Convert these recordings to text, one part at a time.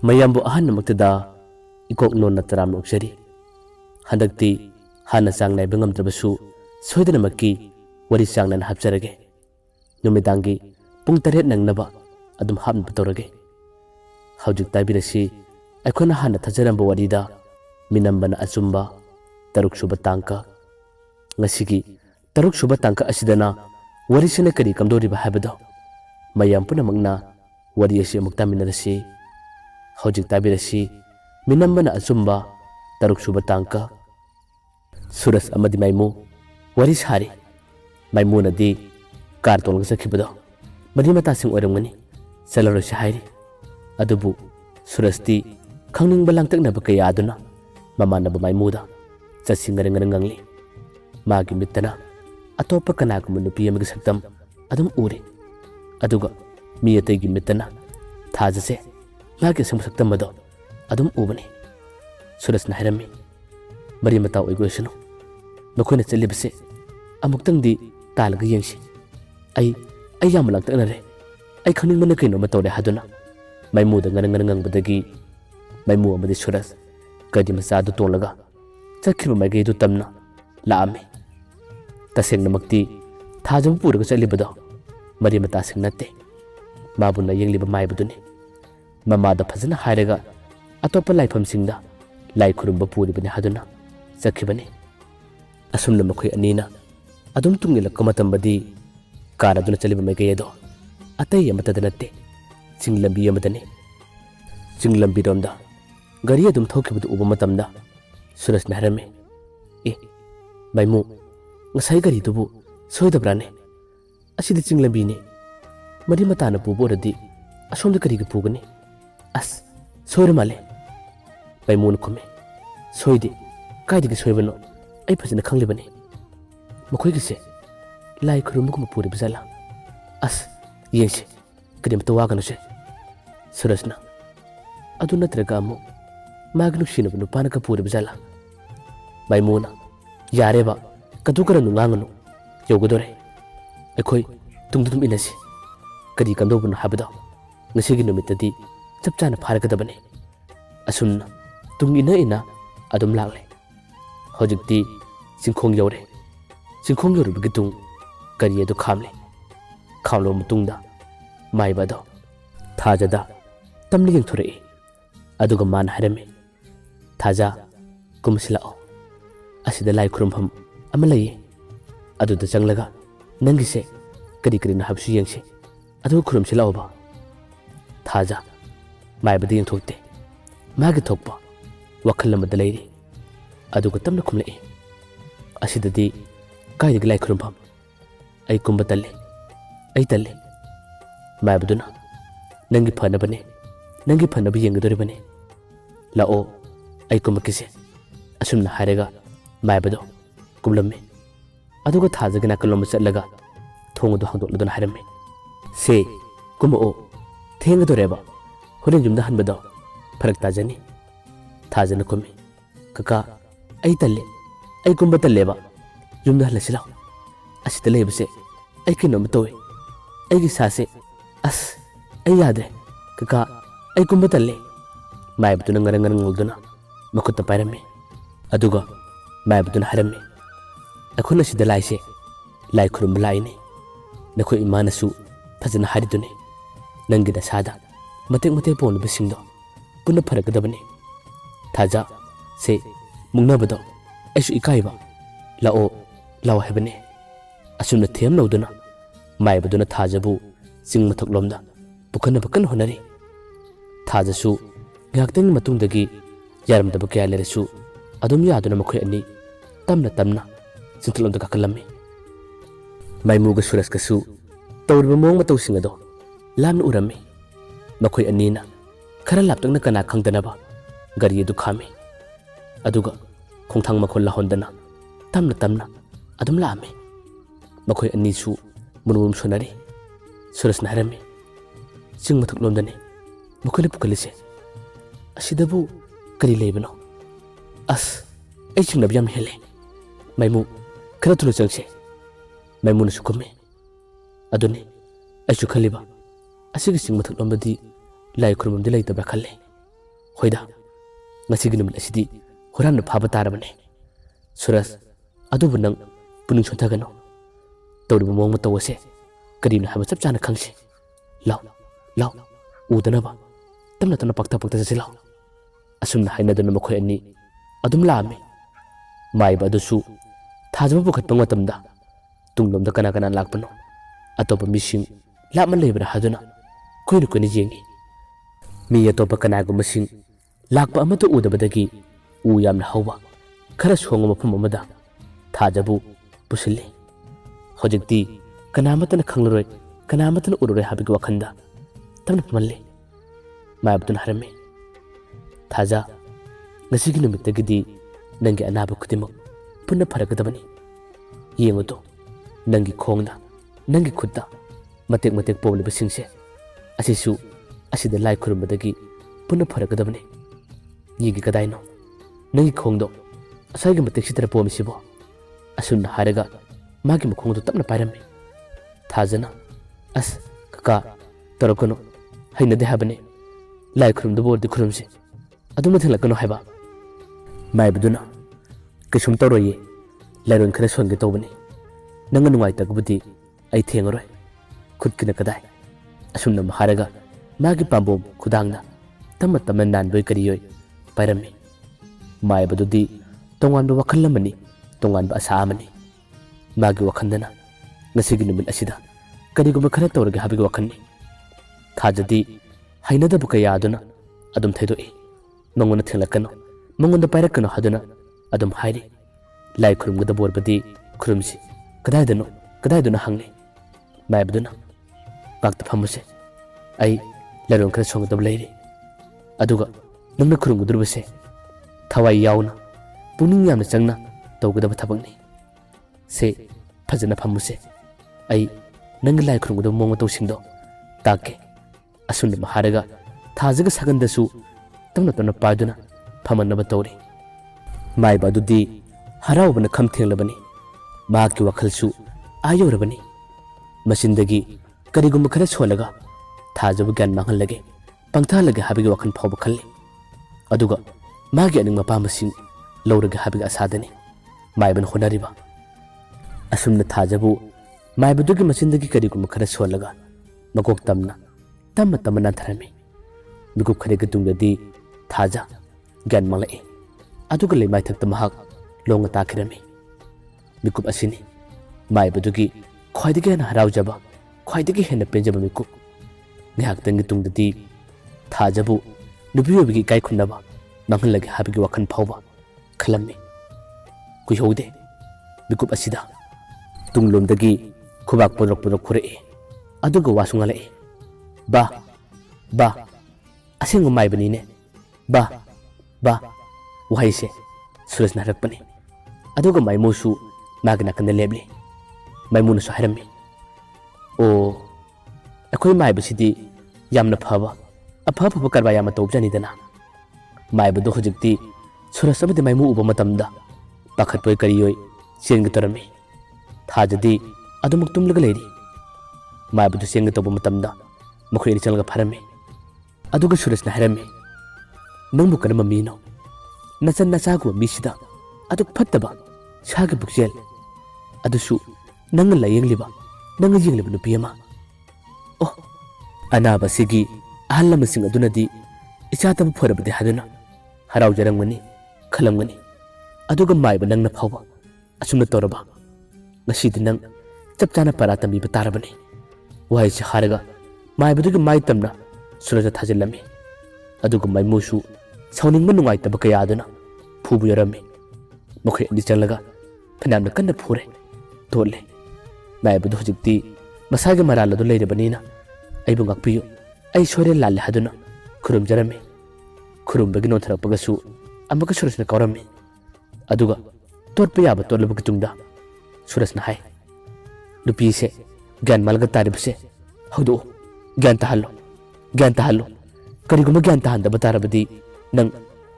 mayambu ahannamaktada ikok nonna taram noksari handakti hana sang nai bengam trabasu soidana makki wari sang nan hapjarage numidangi pung taret nangnaba adum hapn patorage hawjuk tabirasi aikona hana thajaramba warida Minambana Achumba taruk suba tangka ngasigi taruk suba tangka asidana warisina kari kamdoriba habado mayam punamakna wari asi amuk taminarasi hawjuk tabirasi Minambana Achumba taruk suba tangka Suras amadi maimu waris hari maimu nadi kartol sakibado mari mata sing oramgani salaro shahiri adubu surasti khangning balang takna bakaya aduna mamana ba maimuda chasingarang ngangli magi mitana atopa kana kum nupi amig saktam adum ure aduga mi ategi mitana thajase magi sam saktam mado adum ubani suras na harami mari mata oigosino nokone chalibse amuktang di talga yengsi ai yam lang takna re ai khangning mana kaino matore haduna maimuda ngang badagi maimu amadi suras kadi masadu tolaga chakhiba magai du tamna laame taseng namakti thajam puraga chalibado mari mata sing natte mabuna yengliba maibuduni mamada phajana hairaga atopa laifam singda lai khurumba puribani haduna chakhibani asumna makhoi anina adum tungila kamatambadi karaduna chaliba magai edo atai amata danatte chinglambi amadani chinglambi romda gari adum thokibadu uba matamda suras naharame maimu ngasai gari tubu soidabrane asidi chinglambi ne mari matana puboradi asomda kariga pugani as soire male maimu nukume soide kaidigi soibano ai phajana khanglibani makhoi gise lai khurumugum puri bizala as yese kadem to waganu se surasna adu natraga amu magnu shinab nu panaka puri bizala maimuna yareba kadu karanu nganganu yogodore ekhoi tungdum inasi kadi kandobun habada ngasigi numitadi chapchana pharagadabane asumna tungina ina adum lagle hojikti singkhong yore singkhong yoru bigitung kari edu khamle khamlo mutungda maibado thajada tamli yang thore aduga man harame thaja kumsilao asida lai khurumpham amalai aduda changlaga nangise kari kari na habsu yengse adu khurumsilao ba thaja maibadi yang thokte magi thokpa wakhal amada leiri aduga tamna khumlai asidadi kaidigi lai khurumpham ai kumba talle ai talle maibaduna nangi phanabane nangi phanabi yengadoribane lao ai kumakise asumna harega maibado kumlamme aduga thajagana kalom chatlaga thongodo hangdoludona harame se kumo thengadoreba horen jumda hanbado pharak tajani thajana kumi kaka ai talle ai kumba talleba jumda halasila asita lebse ai kinom toy ai gi sase as ai yade kaka ai kumba talle maibaduna ngarang ngolduna makutta pairame aduga maibaduna harame akhuna sida laise lai khurum laine nakho imanasu fajana haridune nangi da sada mate pon bisingdo puna pharakadabane thaja se mungnabado aisu ikaiba lao hebane asumna them noduna maibaduna thajabu sing mathok lomda bukan bakan honari thajasu ngaktang matungdagi yaramdaba kya leresu adum yaduna makhoi ani tamna sintlomda kakalami maimuga suras kasu tawrba mong mataw singado lamna urami makhoi anina khara laptangna kana khangdanaba gari du khami aduga khongthang makhol la hondana tamna adum lame makhoi ani su munum sonari suras naharami sing mathuk lomdani makhoi pukalise asidabu kari lebano as ai chingna byam hele maimu khara tulu changse maimu na sukume aduni ai chu khaliba asigi sing mathuk lombadi lai khurumam dilai tabra khalle Hoida, ngasi ginum asidi, horan na phaba tarabane. Suras, adu bunang puning chontagano. Tawdi mong matawase, kadim na haba chap chana khangsi. Lao, udanaba. Tamna tana pakta sa silaw. Asum na haina dana makoy ani, adum laami. Mai ba dusu, thajaba bukat pang matamda. Tunglom da kana lakpano. Atopa missing, laman lebra haduna. Kuino ni jengi. Mi atopa kanago masing, lakpa amatu udabadagi, uyam na hawa. Kara suwang mapam amada. Thajabu, pusili. Hojikti, kanamata na khanglaroy, kanamata na ururoy habigi wakanda. Tamna pamali. Maabdun harami. Thaja, ngasigi numitagidi, nangi anaba kutimok, punna paragadabani. Yengo to, nangi khongna, nangi khutta, matek pawli basingse. Asisu, asida lai kurumbadagi, punna paragadabani. Yengi kadaino, nangi khongdo, asaiga matek sitara pawmisibo. Asunna haraga, magi makhongdo tapna pairami. Thajana, as, kaka, tarakono, haina dehabane. Lai kurumdo bordi kurumse. Adum nathela kano haiba. Mai baduna, kisum toroye, lairon khana songe tawbani. Nanga nungai takbudi, ai thengaroy. Khutkina kadai. Asumna maharaga, magi pambom khudangna. Tamma nanboy kariyoy, pairami. Mai badudi, tonganba wakal lamani, tonganba asa amani. Magi wakandana, ngasigi numit asida, kariguma khana tawraga habigi wakanni. Thajadi, hainada bukaya aduna, adum thaidoe. Mangona thelakano, mangonda pairakano haduna, adum hairi. Lai kurumgada borbadi, kurumsi. Kadaidano hangne. Mai baduna, bakta phamuse. Ai, laron khana songadab leiri. Aduga, nangna kurumgudurubase. Thawai yauna, puning yamna changna, tawgadaba thabakni. Se, phajana phamuse. Ai, nang lai kurumgudab monga tawsingdo, take. Asunda maharaga, thajaga sagandasu, tamna paduna, phamanaba tawri. Mai badudi, haraubana kham thenglabani. Maaki wakhalsu, ayorabani. Masindagi, karigumba khara solaga, thajabu gyan manghallage, pangthalage habigi wakhan phawba khalli. Aduga, magi aning mapamasing, lawraga habigi asadani. Mai ban honariba. Asumna thajabu, mai badugi masindagi karigumba khara solaga, makok tamna. Tamma nantarami. Mikup khariga tungdadi thaja gyan manglai. Aduga lay mai thakta mahak longa takhirami. Mikup asini mai badugi khwaidagi hena haraujaba, khwaidagi hena penjaba mikup. Ngihaktangi tungdadi thajabu nubiyobi kai khunnaba manghallagi habigi wakhan phawba khalammi. Kuihaude mikup asida tunglomdagi khubak podrok khurei. Aduga wasungalai. Ba, asing umay banine. Ba, wahayse, suras na harakpani. Aduga may musu, magna ka na lebli. May muna sa harami. O, ako'y may basidi, yam na phaba. Apapa pa karbaya matawb dyan idana. May bado hujigti, suras amati may muuba matamda. Bakit po'y kariyoy, siyang gatarami. Thajadi, ado magtumlaga laydi. May bado siyang gatawba matamda. Makoy ni chalaga parami. Aduga suras na harami. Nang buka na mamino. Nasan nasago misida. Adug pataba. Saga buksel. Adusu. Nang layang liba. Nang ying liba nupiyama. Oh. Anaba sige. Ahala masing adunadi. Isata mo pwera bade haduna. Haraw jarang mani. Kalam mani. Aduga may ba nang napawa. Asum na toraba. Ngasidi nang. Chapchana parata mi batarabani. Wahay si haraga. Mai badugi mai tamna suraja thajilami. Aduga mai musu sauningma nungaitaba kaya aduna phubu yarami. Mokhe andi chalaga phanamna kanna phure tole. Mai badu hujikti masaga marala do leirabanina aibu ngakpiyu ai sore lalle haduna khurum jarami. Khurum bagi non tharapagasu amaka surasna kaurami. Aduga torpa yaba torlaba kitungda surasna hai. Nupi se gyan malga taribse haudo gyan tahallo. Kariguma gyan tahanda batarabadi nang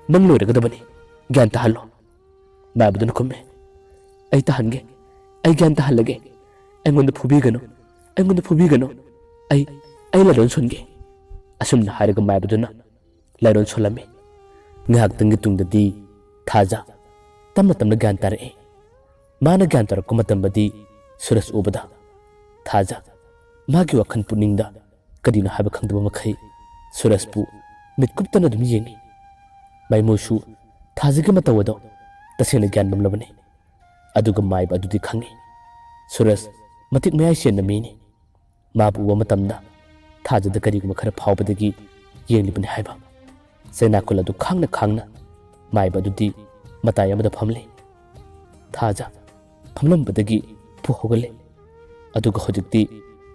loiragadabani. Gyan tahallo. Mabadu na kumme. Ay tahange. Ay gyan tahallage. Ay ngonda phubigano. Ay laron songe. Asum na hariga mabadu na laron solami. Ngahaktangi tungdadi Thaja tamna tamna gyan tara'e. Mana gyan tarakko matambadi Suraj ubada Thaja magi wakhan puningda kadina haba khangdaba makhai Suraj pu mitkuptana dum yengi. Maimusu Thaja ga matawado tasena gyan mamlabane. Aduga maiba adudi khangi. Suraj matik mayai sen namini. Mabu uwa matamda Thaja da kariguma khara phawbadagi yenglibane haiba. Sainakul adu khangna maiba adudi matai amada phamle. Thaja phamlambadagi pu hogale. Aduga hojikti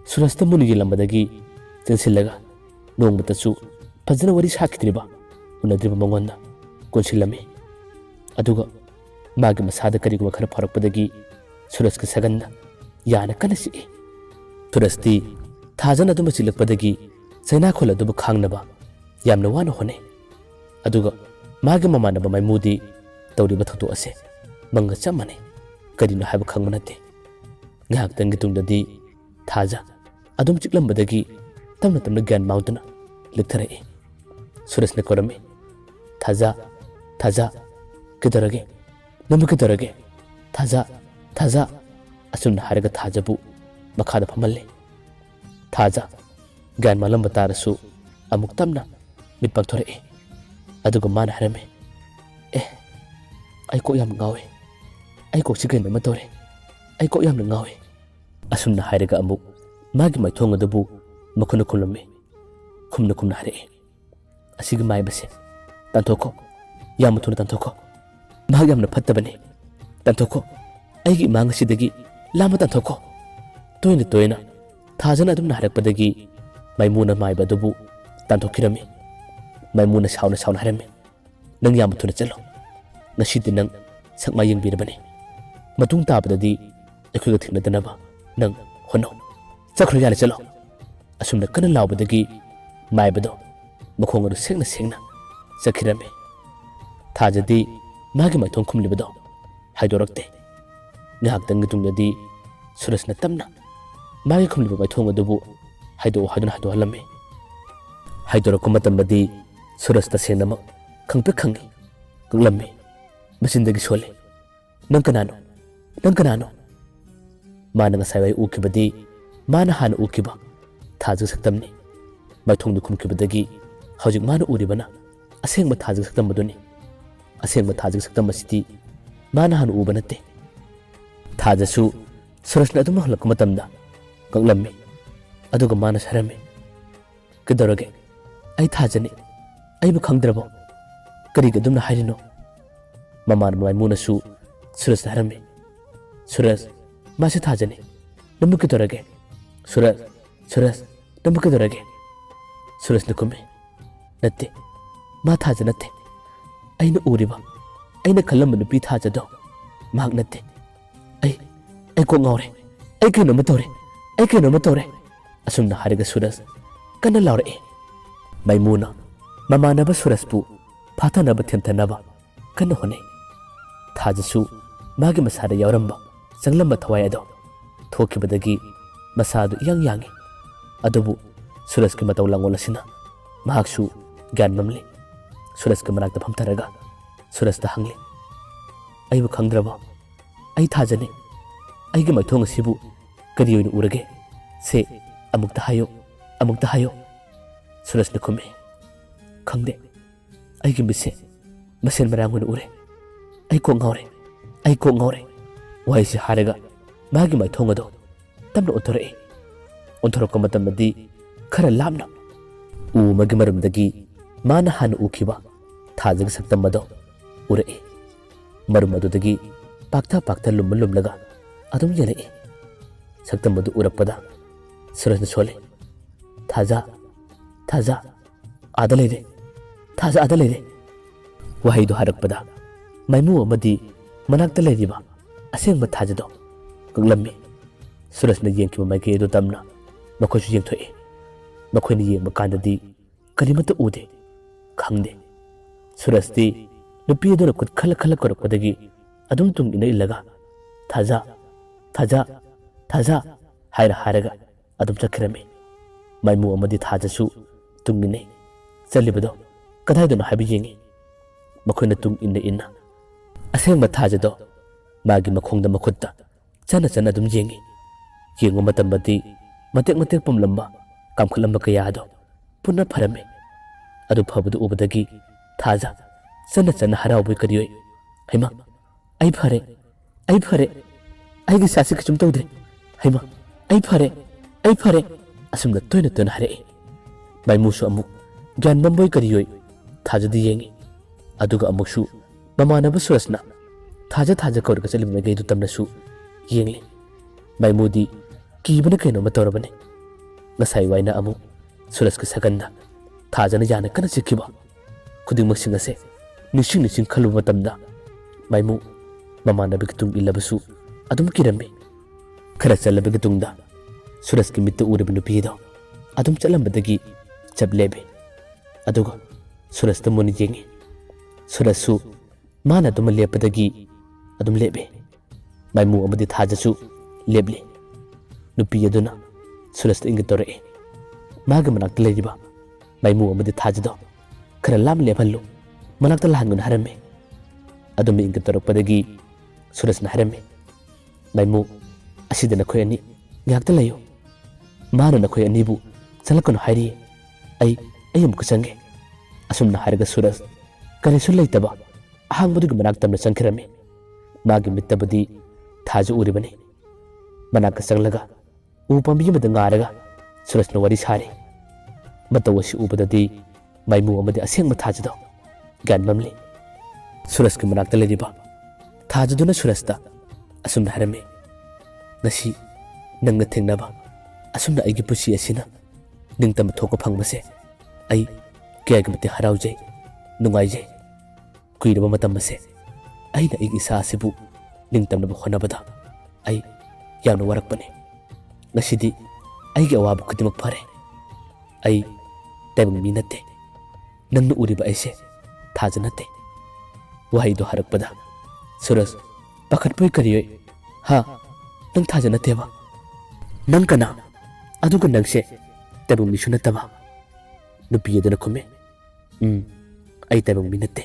Suraj ta muni yelambadagi chensillaga nongmatasu fajana wari sakidriba unadriba mangonda konsilame. Aduga magi masada kariguma khara pharakpadagi Suraj ka saganda yana kana si. Suraj ti Thajana aduma chilakpadagi sainakul adu khangnaba yamna wana hone. Aduga magi mamanaba maimudi tawriba thakto ase manga chamane kadino haiba khangmanate. Ngahaktangi tungdadi Thaja adum chiklambadagi tamna tamna gyan maudana liktharae. Suraj ne korame. Thaja kidarage namu kidarage Thaja asumna haraga Thaja bu makhada phamalle. Thaja gyan malamba tarasu amuk tamna mit pangthore. Aduga mana harame. Ai ko yam ngawe. Ai ko sigen ma tore. Ai ko yam ngawe. Asumna hairaga amuk magi mai thonga dabu makhuna khulame. Khumna hare. Asiga mai base. Tantoko. Yam thuna tantoko. Mag yamna phattabane. Tantoko. Aigi mang sidagi lama tantoko. Toina Thajana adumna harakpadagi maimuna maiba dabu tantokirame. Maimuna sauna harame. Nang yam thuna chalo. Nasidi nang sakma yengbirabane. Matung tabadadi ekhuga thiknadanaba nang hono. Chakhru yala chalo. Asumna kana laubadagi maibado makhongaru sengna sakhirame. Thajadi magi maithong khumlibado haidorakte. Ngahaktangi tungdadi Surajna tamna magi khumliba maithong adubu haidona halame. Haidorakko matambadi Suraj tasenama khangpe khangi kaglame. Masindagi sole. Nang kanano. Mana ngasaiwai ukibadi mana hana ukiba Thaja saktamni. Maithongdu khumkibadagi hojik mana uribana asengba Thaja saktammaduni. Asengba Thaja saktammasiti mana hana uba natte. Thaja su Surajna adum halakko matamda kaglame. Aduga mana sarame. Kidarage ai Thajani aibu khangdrabo kariga adumna hairino. Mamar maimuna su Suraj harame. Suraj masi Thajani namu kidarage. Suraj namu kidarage. Suraj nakume natte ma Thaja natte. Aina uriba aina khalamba nupi Thaja do mag natte. Ai ko ngaure. Ai kino matore. Asumna hariga Suraj kana laure. Maimuna mamanaba Suraj pu phatanaba themthanaba kana hone. Thaja su magi masada yauramba sanglamba thawai ado thokibadagi masadu yangi. Adubu Suraj ki mataw langol asina mahaksu gyan mamle. Suraj ki manakta phamtaraga Suraj ta hangli. Aibu khangdraba ai Thajani aigi maithong asibu kari oina urage se amukta hayo. Suraj na khume khangde aigi mise masen marangona ure. Ai ko ngaure. Wai si haraga magi maithong ado tamna onthorokko matambadi khara lamna u magi marumdagi mana hana ukiba Thajaga saktammado urae. Marum adudagi pakta lumlaga adum yalae. Saktammadu urakpada Surajna sole. Thaja ada leire. Wahaido harakpada maimu amadi manakta leiriba asengba Thajado kaglame. Surajna yengkiba maike edo tamna makhoisu yengthoe. Makhoina yengba kandadi karimata ude khangde. Surajti nupi edona kut khala korakpadagi adum tungina illaga Thaja haraga adum chakhirame. Maimu amadi Thaja su tungine chalibado kadaidona habi yengi. ꯃꯈꯣꯏꯅ ꯇꯨꯡ ꯏꯟꯅ ꯑꯁꯦꯡꯕ ꯊꯥꯖꯗꯣ ꯃꯥꯒꯤ ꯃꯈꯣꯡꯗ ꯃꯈꯨꯠꯇ ꯆꯟꯅ ꯑꯗꯨꯝ ꯌꯦꯡꯉꯤ꯫ ꯌꯦꯡꯕ ꯃꯇꯝꯗꯗꯤ ꯃꯇꯦꯛ ꯄꯨꯝꯂꯝꯕ ꯀꯥꯝꯈꯠꯂꯝꯕ ꯀꯌꯥꯗꯣ ꯄꯨꯟꯅ ꯐꯔꯝꯃꯤ꯫ ꯑꯗꯨ ꯐꯕꯗꯨ ꯎꯕꯗꯒꯤ ꯊꯥꯖ ꯆꯟꯅ ꯍꯔꯥꯎꯕꯣꯏ ꯀꯔꯤꯌꯣꯏ ꯍꯩꯃꯥ ꯑꯩ ꯐꯔꯦ ꯑꯩꯒꯤ ꯏꯁꯥꯁꯤ ꯀꯩꯁꯨꯝ ꯇꯧꯗ꯭ꯔꯦ ꯍꯩꯃꯥ ꯑꯩ ꯐꯔꯦ ꯑꯁꯨꯝꯅ ꯇꯣꯏꯅ ꯍꯥꯏꯔꯛꯏ꯫ ꯃꯥꯏꯃꯨꯁꯨ ꯑꯃꯨꯛ ꯒ꯭ꯌꯥꯟ ꯃꯝꯕꯣꯏ ꯀꯔꯤꯌꯣꯏ ꯊꯥꯖꯗ ꯌꯦꯡꯉꯤ꯫ ꯑꯗꯨꯒ ꯑꯃꯨꯛꯁꯨ ꯃꯃꯥꯟꯅꯕ ꯁꯨꯔꯁꯅ ꯊꯥꯖ ꯀꯧꯔꯒ ꯆꯠꯂꯤꯕ ꯃꯥꯏꯀꯩꯗꯨ ꯇꯝꯅꯁꯨ ꯌꯦꯡꯂꯤ꯫ ꯃꯥꯏꯃꯨꯗꯤ ꯀꯤꯕꯅ ꯀꯩꯅꯣꯝꯃ ꯇꯧꯔꯕꯅꯤ꯫ ꯉꯁꯥꯏ ꯋꯥꯏꯅ ꯑꯃꯨꯛ ꯁꯨꯔꯁꯀꯤ ꯁꯒꯟꯗ ꯊꯥꯖꯅ ꯌꯥꯅ ꯀꯟꯅ ꯆꯤꯛꯈꯤꯕ ꯈꯨꯗꯤꯡꯃꯛꯁꯤꯡ ꯑꯁꯦ ꯅꯤꯡꯁꯤꯡ ꯈꯜꯂꯨꯕ ꯃꯇꯝꯗ ꯃꯥꯏꯃꯨ ꯃꯃꯥꯟꯅꯕꯒꯤ ꯇꯨꯡ ꯏꯜꯂꯕꯁꯨ ꯑꯗꯨꯝ ꯀꯤꯔꯝꯃꯤ꯫ ꯈꯔ ꯆꯠꯂꯕꯒꯤ ꯇꯨꯡꯗ ꯁꯨꯔꯁꯀꯤ ꯃꯤꯠꯇ ꯎꯔꯤꯕ ꯅꯨꯄꯤꯗꯣ ꯑꯗꯨꯝ ꯆꯠꯂꯝꯕꯗꯒꯤ ꯆꯞ ꯂꯦꯞꯄꯤ꯫ ꯑꯗꯨꯒ ꯁꯨꯔꯁꯇ ꯃꯨꯟꯅ ꯌꯦꯡꯉꯤ꯫ ꯁꯨꯔꯁꯁꯨ ꯃꯥꯅ ꯑꯗꯨꯝ ꯂꯦꯞꯄꯗꯒꯤ ꯑꯗꯨꯝ ꯂꯦꯞꯄꯤ꯫ ꯃꯥꯏꯃꯨ ꯑꯃꯗꯤ ꯊꯥꯖꯁꯨ ꯂꯦꯞꯂꯤ꯫ ꯅꯨꯄꯤ ꯑꯗꯨꯅ ꯁꯨꯔꯁꯇ ꯏꯪꯒꯤꯠ ꯇꯧꯔꯛꯏ꯫ ꯃꯥꯒꯤ ꯃꯅꯥꯛꯇ ꯂꯩꯔꯤꯕ ꯃꯥꯏꯃꯨ ꯑꯃꯗꯤ ꯊꯥꯖꯗꯣ ꯈꯔ ꯂꯥꯞꯅ ꯂꯦꯞꯍꯜꯂꯨ, ꯃꯅꯥꯛꯇ ꯂꯥꯛꯍꯟꯒꯅꯨ ꯍꯥꯏꯔꯝꯃꯤ꯫ ꯑꯗꯨꯝꯅ ꯏꯪꯒꯤꯠ ꯇꯧꯔꯛꯄꯗꯒꯤ ꯁꯨꯔꯁꯅ ꯍꯥꯏꯔꯝꯃꯤ, ꯃꯥꯏꯃꯨ ꯑꯁꯤꯗ ꯅꯈꯣꯏ ꯑꯅꯤ ꯉꯥꯏꯍꯥꯛꯇ ꯂꯩꯌꯨ꯫ ꯃꯥꯅ ꯅꯈꯣꯏ ꯑꯅꯤꯕꯨ ꯆꯪꯂꯛꯀꯅꯨ ꯍꯥꯏꯔꯤꯌꯦ꯫ ꯑꯩ ꯑꯃꯨꯛꯀ ꯆꯪꯒꯦ꯫ ꯑꯁꯨꯝꯅ ꯍꯥꯏꯔꯒ ꯁꯨꯔꯁ ꯀꯔꯤꯁꯨ ꯂꯩꯇꯕ ꯑꯍꯥꯡꯕꯗꯨꯒꯤ ꯃꯅꯥꯛ ꯇꯝꯅ ꯆꯪꯈꯤꯔꯝꯃꯤ꯫ ꯃꯥꯒꯤ ꯃꯤꯠꯇꯕꯨꯗꯤ ꯊꯥꯖ ꯎꯔꯤꯕꯅꯤ꯫ ꯃꯅꯥꯛꯇ ꯆꯪꯂꯒ ꯎ ꯄꯥꯝꯕꯤ ꯑꯃꯗ ꯉꯥꯔꯒ ꯁꯨꯔꯁꯅ ꯋꯥꯔꯤ ꯁꯥꯔꯤ꯫ ꯃꯇꯧ ꯑꯁꯤ ꯎꯕꯗꯗꯤ ꯃꯥꯏꯃꯨ ꯑꯃꯗꯤ ꯑꯁꯦꯡꯕ ꯊꯥꯖꯗꯣ ꯒ꯭ꯌꯥꯟ ꯃꯝꯂꯤ꯫ ꯁꯨꯔꯁꯀꯤ ꯃꯅꯥꯛꯇ ꯂꯩꯔꯤꯕ ꯊꯥꯖꯗꯨꯅ ꯁꯨꯔꯁꯇ ꯑꯁꯨꯝꯅ ꯍꯥꯏꯔꯝꯃꯤ, ꯉꯁꯤ ꯅꯪꯒ ꯊꯦꯡꯅꯕ ꯑꯁꯨꯝꯅ ꯑꯩꯒꯤ ꯄꯨꯟꯁꯤ ꯑꯁꯤꯅ ꯅꯤꯡꯇꯝꯕ ꯊꯣꯛꯄ ꯐꯪꯕꯁꯦ ꯑꯩ ꯀꯌꯥꯒꯤ ꯃꯇꯤꯛ ꯍꯔꯥꯎꯖꯩ, ꯅꯨꯡꯉꯥꯏꯖꯩ꯫ ꯀꯨꯏꯔꯕ ꯃꯇꯝ ꯑꯁꯦ ꯑꯩꯅ ꯑꯩꯒꯤ ꯏꯁꯥ ꯑꯁꯤꯕꯨ ꯅꯤꯡꯇꯝꯅꯕ ꯍꯣꯠꯅꯕꯗ ꯑꯩ ꯌꯥꯝꯅ ꯋꯥꯔꯛꯄꯅꯤ꯫ ꯉꯁꯤꯗꯤ ꯑꯩꯒꯤ ꯑꯋꯥꯕ ꯈꯨꯗꯤꯡꯃꯛ ꯐꯔꯦ꯫ ꯑꯩ ꯇꯥꯏꯕꯪ ꯃꯤ ꯅꯠꯇꯦ꯫ ꯅꯪꯅ ꯎꯔꯤꯕ ꯑꯩꯁꯦ ꯊꯥꯖ ꯅꯠꯇꯦ꯫ ꯋꯥꯍꯩꯗꯣ ꯍꯥꯏꯔꯛꯄꯗ ꯁꯨꯔꯁ ꯄꯥꯈꯠꯄꯣꯏ ꯀꯔꯤꯌꯣꯏ, ꯍꯥ ꯅꯪ ꯊꯥꯖ ꯅꯠꯇꯦꯕ? ꯅꯪ ꯀꯅꯥ? ꯑꯗꯨꯒ ꯅꯪꯁꯦ ꯇꯥꯏꯕꯪ ꯃꯤꯁꯨ ꯅꯠꯇꯕ? ꯅꯨꯄꯤ ꯑꯗꯨꯅ ꯈꯨꯝꯃꯤ, ꯑꯩ ꯇꯥꯏꯕꯪ ꯃꯤ ꯅꯠꯇꯦ꯫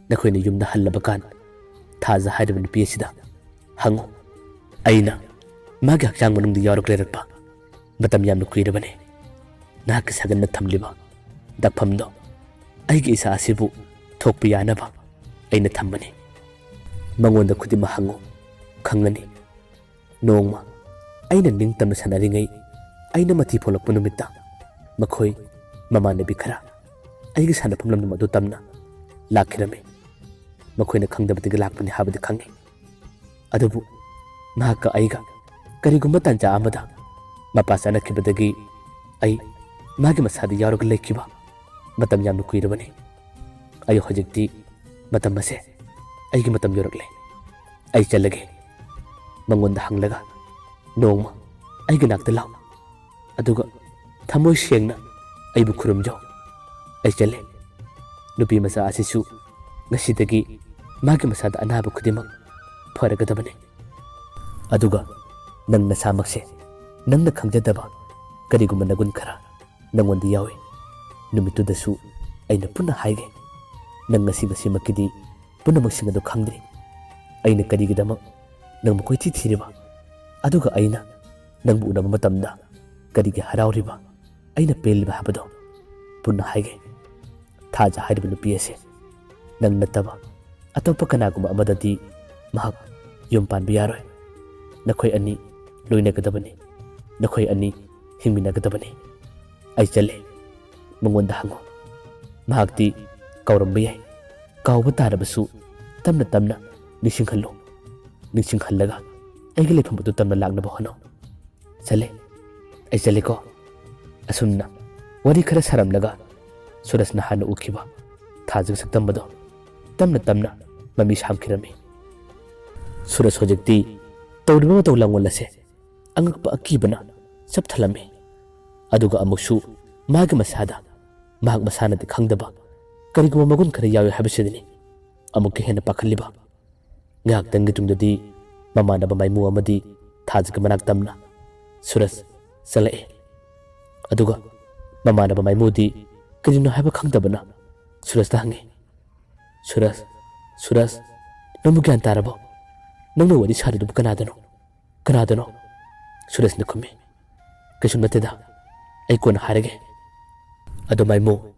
ꯅꯈꯣꯏꯅ ꯌꯨꯝꯗ ꯍꯜꯂꯕ ꯀꯥꯟ ꯊꯥꯖ ꯍꯥꯏꯔꯤꯕ ꯅꯨꯄꯤ ꯑꯁꯤꯗ ꯍꯪꯉꯨ꯫ ꯑꯩꯅ ꯃꯥꯒꯤ ꯍꯛꯆꯥꯡ ꯃꯅꯨꯡꯗ ꯌꯥꯎꯔꯛ ꯂꯩꯔꯛꯄ ꯃꯇꯝ ꯌꯥꯝꯅ ꯀꯨꯏꯔꯕꯅꯤ꯫ ꯅꯍꯥꯛꯀꯤ ꯁꯒꯟꯅ ꯊꯝꯂꯤꯕ ꯗꯥꯛꯐꯝꯗꯣ ꯑꯩꯒꯤ ꯏꯁꯥ ꯑꯁꯤꯕꯨ ꯊꯣꯛꯄ ꯌꯥꯅꯕ ꯑꯩꯅ ꯊꯝꯕꯅꯤ꯫ ꯃꯉꯣꯟꯗ ꯈꯨꯗꯤꯡꯃꯛ ꯍꯪꯉꯨ, ꯈꯪꯒꯅꯤ꯫ ꯅꯣꯡꯃ ꯑꯩꯅ ꯅꯤꯡꯇꯝꯅ ꯁꯥꯟꯅꯔꯤꯉꯩ ꯑꯩꯅ ꯃꯊꯤ ꯐꯣꯡꯂꯛꯄ ꯅꯨꯃꯤꯠꯇ ꯃꯈꯣꯏ ꯃꯃꯥꯟꯅꯕꯤ ꯈꯔ ꯑꯩꯒꯤ ꯁꯥꯟꯅꯐꯝ ꯂꯝꯗꯝ ꯑꯗꯨ ꯇꯝꯅ ꯂꯥꯛꯈꯤꯔꯝꯃꯤ꯫ ꯃꯈꯣꯏꯅ ꯈꯪꯗꯕꯗꯒꯤ ꯂꯥꯛꯄꯅꯤ ꯍꯥꯏꯕꯗꯤ ꯈꯪꯉꯤ꯫ ꯑꯗꯨꯕꯨ ꯃꯍꯥꯛꯀ ꯑꯩꯒ ꯀꯔꯤꯒꯨꯝꯕ ꯇꯥꯟꯖꯥ ꯑꯃꯗ ꯃꯄꯥ ꯆꯥꯅꯈꯤꯕꯗꯒꯤ ꯑꯩ ꯃꯥꯒꯤ ꯃꯁꯥꯗ ꯌꯥꯎꯔꯒ ꯂꯩꯈꯤꯕ ꯃꯇꯝ ꯌꯥꯝꯅ ꯀꯨꯏꯔꯕꯅꯤ꯫ ꯑꯩ ꯍꯧꯖꯤꯛꯇꯤ ꯃꯇꯝ ꯑꯁꯦ ꯑꯩꯒꯤ ꯃꯇꯝ ꯌꯧꯔꯛꯂꯦ꯫ ꯑꯩ ꯆꯠꯂꯒꯦ꯫ ꯃꯉꯣꯟꯗ ꯍꯪꯂꯒ ꯅꯣꯡꯃ ꯑꯩꯒꯤ ꯅꯥꯛꯇ ꯂꯥꯛ, ꯑꯗꯨꯒ ꯊꯃꯣꯏ ꯁꯦꯡꯅ ꯑꯩꯕꯨ ꯈꯨꯔꯨꯝꯖꯧ꯫ ꯑꯩ ꯆꯠꯂꯦ꯫ ꯅꯨꯄꯤ ꯃꯆꯥ ꯑꯁꯤꯁꯨ ꯉꯁꯤꯗꯒꯤ ꯃꯥꯒꯤ ꯃꯁꯥꯗ ꯑꯅꯥꯕ ꯈꯨꯗꯤꯡꯃꯛ ꯐꯔꯒꯗꯕꯅꯤ꯫ ꯑꯗꯨꯒ ꯅꯪ ꯅꯁꯥꯃꯛꯁꯦ ꯅꯪꯅ ꯈꯪꯖꯗꯕ ꯀꯔꯤꯒꯨꯝꯕ ꯅꯒꯨꯟ ꯈꯔ ꯅꯪꯉꯣꯟꯗ ꯌꯥꯎꯏ꯫ ꯅꯨꯃꯤꯠꯇꯨꯗꯁꯨ ꯑꯩꯅ ꯄꯨꯟꯅ ꯍꯥꯏꯒꯦ꯫ ꯅꯪ ꯉꯁꯤꯃꯛꯀꯤꯗꯤ ꯄꯨꯝꯅꯃꯛꯁꯤꯡ ꯑꯗꯨ ꯈꯪꯗ꯭ꯔꯤ꯫ ꯑꯩꯅ ꯀꯔꯤꯒꯤꯗꯃꯛ ꯅꯪꯕꯨ ꯀꯣꯏꯊꯤ ꯊꯤꯔꯤꯕ, ꯑꯗꯨꯒ ꯑꯩꯅ ꯅꯪꯕꯨ ꯎꯅꯕ ꯃꯇꯝꯗ ꯀꯔꯤꯒꯤ ꯍꯔꯥꯎꯔꯤꯕ, ꯑꯩꯅ ꯄꯦꯜꯂꯤꯕ ꯍꯥꯏꯕꯗꯣ ꯄꯨꯟꯅ ꯍꯥꯏꯒꯦ꯫ ꯊꯥꯖ ꯍꯥꯏꯔꯤꯕ ꯅꯨꯄꯤ ꯑꯁꯦ ꯅꯪ ꯅꯠꯇꯕ ꯑꯇꯣꯞꯄ ꯀꯅꯥꯒꯨꯝꯕ ꯑꯃꯗꯗꯤ ꯃꯍꯥꯛ ꯌꯨꯝ ꯄꯥꯟꯕ ꯌꯥꯔꯣꯏ꯫ ꯅꯈꯣꯏ ꯑꯅꯤ ꯂꯣꯏꯅꯒꯗꯕꯅꯤ꯫ ꯅꯈꯣꯏ ꯑꯅꯤ ꯍꯤꯡꯃꯤꯟꯅꯒꯗꯕꯅꯤ꯫ ꯑꯩ ꯆꯠꯂꯦ꯫ ꯃꯉꯣꯟꯗ ꯍꯪꯉꯨ꯫ ꯃꯍꯥꯛꯇꯤ ꯀꯥꯎꯔꯝꯕ ꯌꯥꯏ꯫ ꯀꯥꯎꯕ ꯇꯥꯔꯕꯁꯨ ꯇꯞꯅ ꯅꯤꯡꯁꯤꯡꯍꯜꯂꯨ꯫ ꯅꯤꯡꯁꯤꯡꯍꯜꯂꯒ ꯑꯩꯒꯤ ꯂꯩꯐꯝ ꯑꯗꯨ ꯇꯝꯅ ꯂꯥꯛꯅꯕ ꯍꯣꯠꯅꯧ꯫ ꯆꯠꯂꯦ꯫ ꯑꯩ ꯆꯠꯂꯦꯀꯣ꯫ ꯑꯁꯨꯝꯅ ꯋꯥꯔꯤ ꯈꯔ ꯁꯥꯔꯝꯂꯒ ꯁꯨꯔꯁꯅ ꯍꯥꯟꯅ ꯎꯈꯤꯕ ꯊꯥꯖꯒ ꯁꯛꯇꯝꯕꯗꯣ ꯇꯞꯅ ꯃꯃꯤ ꯁꯥꯝꯈꯤꯔꯝꯃꯤ꯫ ꯁꯨꯔꯁ ꯍꯧꯖꯤꯛꯇꯤ ꯇꯧꯔꯤꯕ ꯃꯇꯧ ꯂꯥꯡꯑꯣꯜ ꯑꯁꯦ ꯑꯉꯛꯄ ꯑꯀꯤꯕꯅ ꯆꯞꯊꯜꯂꯝꯃꯤ꯫ ꯑꯗꯨꯒ ꯑꯃꯨꯛꯁꯨ ꯃꯥꯒꯤ ꯃꯁꯥꯗ ꯃꯍꯥꯛ ꯃꯁꯥꯅꯗꯤ ꯈꯪꯗꯕ ꯀꯔꯤꯒꯨꯝꯕ ꯃꯒꯨꯟ ꯈꯔ ꯌꯥꯎꯏ ꯍꯥꯏꯕꯁꯤꯗꯅꯤ ꯑꯃꯨꯛꯀ ꯍꯦꯟꯅ ꯄꯥꯈꯠꯂꯤꯕ꯫ ꯉꯥꯏꯍꯥꯛꯇꯪꯒꯤ ꯇꯨꯡꯗꯗꯤ ꯃꯃꯥꯟꯅꯕ ꯃꯥꯏꯃꯨ ꯑꯃꯗꯤ ꯊꯥꯖꯒꯤ ꯃꯅꯥꯛ ꯇꯝꯅ ꯁꯨꯔꯁ ꯆꯠꯂꯛꯏ꯫ ꯑꯗꯨꯒ ꯃꯃꯥꯟꯅꯕ ꯃꯥꯏꯃꯨꯗꯤ ꯀꯔꯤꯅꯣ ꯍꯥꯏꯕ ꯈꯪꯗꯕꯅ ꯁꯨꯔꯁꯇ ꯍꯪꯉꯤ, Suraj, Suraj, nang mo gyan tarabo. Nang nawari sa harito kanadano. Kanadano. Suraj na kumi. Kasun matida. Ay ko na harage. Ado may mo.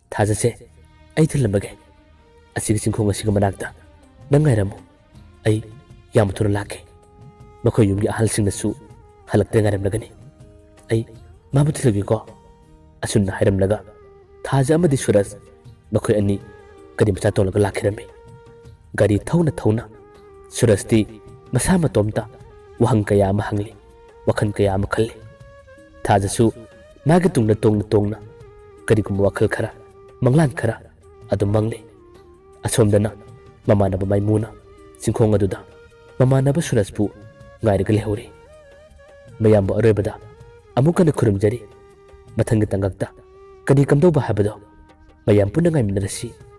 Taza se. Ay tilamagay. Asigising ko nga siga managda. Nang ngayon mo. Ay yamato na laki. Makoy yung ahal sing nasu. Halak na ngayon lagani. Ay mabutilagi ko. Asun na hiram laga. Taza amadi Suraj. Makoy ani. Gari masato laga laki rami. Gari tauna. Suraj di masama tomta. Wahang kaya mahangli. Wakan kaya makali. Taza su. Magatung na tong na. Gari kumawakal kara. Manglan kara. Ado mangli. Asom na mamana ba may muna. Singkong aduda. Mamana ba Suraj po. Ngayon galihuri. Mayam ba aroy bada. Amuka na kurum jari. Matangit ang gagda. Kani kamdaw ba habado. Mayam po na ngayon minarasi.